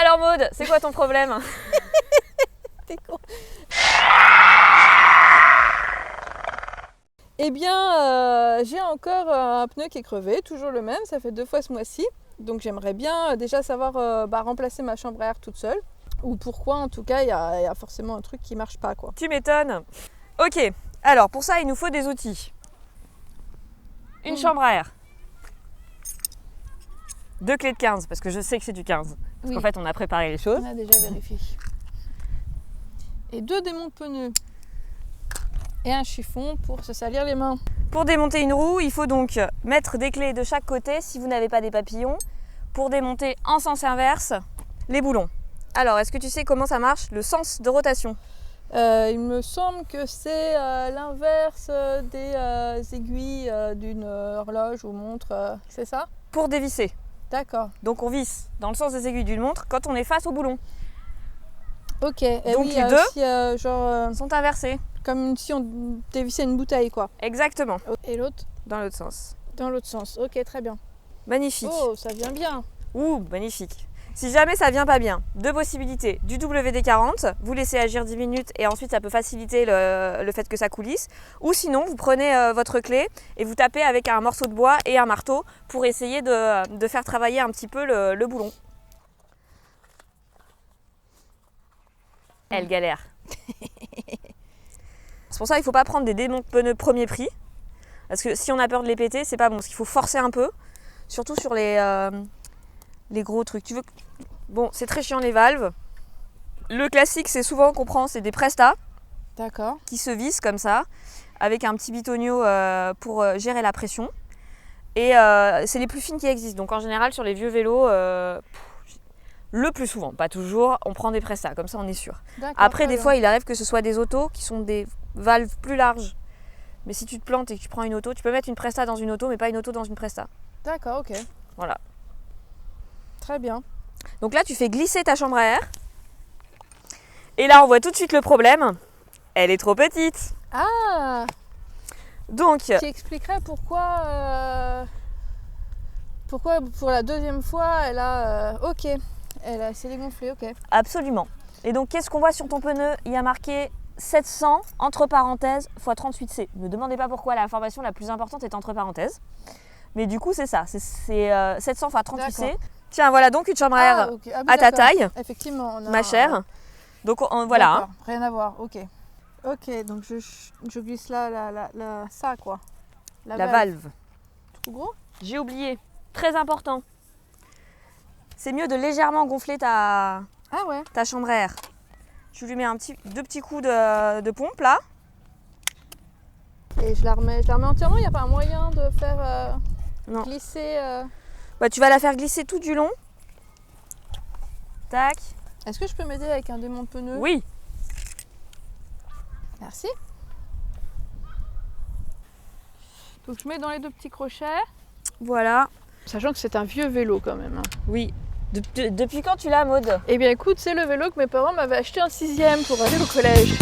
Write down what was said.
Alors Maud, c'est quoi ton problème? T'es con. Eh bien, j'ai encore un pneu qui est crevé, toujours le même, ça fait 2 fois ce mois-ci. Donc j'aimerais bien déjà savoir remplacer ma chambre à air toute seule. Ou pourquoi, en tout cas, il y a forcément un truc qui marche pas, quoi. Tu m'étonnes. Ok, alors pour ça, il nous faut des outils. Une chambre à air. 2 clés de 15, parce que je sais que c'est du 15. Parce qu'en fait, on a préparé les choses. On a déjà vérifié. Et 2 démonte-pneus. Et un chiffon pour se salir les mains. Pour démonter une roue, il faut donc mettre des clés de chaque côté, si vous n'avez pas des papillons, pour démonter en sens inverse les boulons. Alors, est-ce que tu sais comment ça marche, le sens de rotation? Il me semble que c'est l'inverse des aiguilles d'une horloge ou montre, c'est ça? Pour dévisser. D'accord. Donc on visse dans le sens des aiguilles d'une montre quand on est face au boulon. Ok. Et donc oui, les deux aussi, genre, sont inversés. comme si on dévissait une bouteille, quoi. Exactement. Et l'autre? Dans l'autre sens. Dans l'autre sens. Ok, très bien. Magnifique. Oh, ça vient bien. Ouh, magnifique. Si jamais ça vient pas bien, 2 possibilités. Du WD-40, vous laissez agir 10 minutes et ensuite ça peut faciliter le fait que ça coulisse. Ou sinon, vous prenez votre clé et vous tapez avec un morceau de bois et un marteau pour essayer de faire travailler un petit peu le boulon. Elle galère. C'est pour ça qu'il ne faut pas prendre des démonte-pneus premier prix. Parce que si on a peur de les péter, c'est pas bon. Parce qu'il faut forcer un peu. Surtout sur les gros trucs. Bon, c'est très chiant les valves. Le classique, c'est souvent qu'on prend, c'est des Presta. D'accord. Qui se vissent comme ça, avec un petit bitonio pour gérer la pression. Et c'est les plus fines qui existent. Donc en général, sur les vieux vélos, le plus souvent, pas toujours, on prend des Presta. Comme ça, on est sûr. Après, des fois, il arrive que ce soit des autos qui sont des valves plus larges. Mais si tu te plantes et que tu prends une auto, tu peux mettre une Presta dans une auto, mais pas une auto dans une Presta. D'accord, ok. Voilà. Très bien. Donc là, tu fais glisser ta chambre à air. Et là, on voit tout de suite le problème. Elle est trop petite. Ah! Donc, Qui expliquerait pourquoi pour la deuxième fois, elle s'est dégonflée, ok. absolument. Et donc, qu'est-ce qu'on voit sur ton pneu? Il y a marqué 700 entre parenthèses x 38C. Ne me demandez pas pourquoi l'information la plus importante est entre parenthèses. Mais du coup, c'est ça. C'est 700 x 38C. D'accord. Tiens, voilà donc une chambre à air okay. Ah, à ta d'accord. taille, Effectivement, on a ma chère. Donc, voilà. D'accord, rien à voir, ok. Ok, donc je glisse là, ça quoi. La valve. Trop gros? J'ai oublié. Très important. C'est mieux de légèrement gonfler ta chambre à air. Tu lui mets 2 petits coups de pompe là. Et je la remets entièrement, il n'y a pas un moyen de faire Non. glisser Bah, tu vas la faire glisser tout du long. Tac. Est-ce que je peux m'aider avec un démonte-pneu? Oui. Merci. Donc je mets dans les 2 petits crochets. Voilà. Sachant que c'est un vieux vélo quand même. Oui. Depuis quand tu l'as, Maud? Eh bien écoute, c'est le vélo que mes parents m'avaient acheté en 6e pour aller au collège.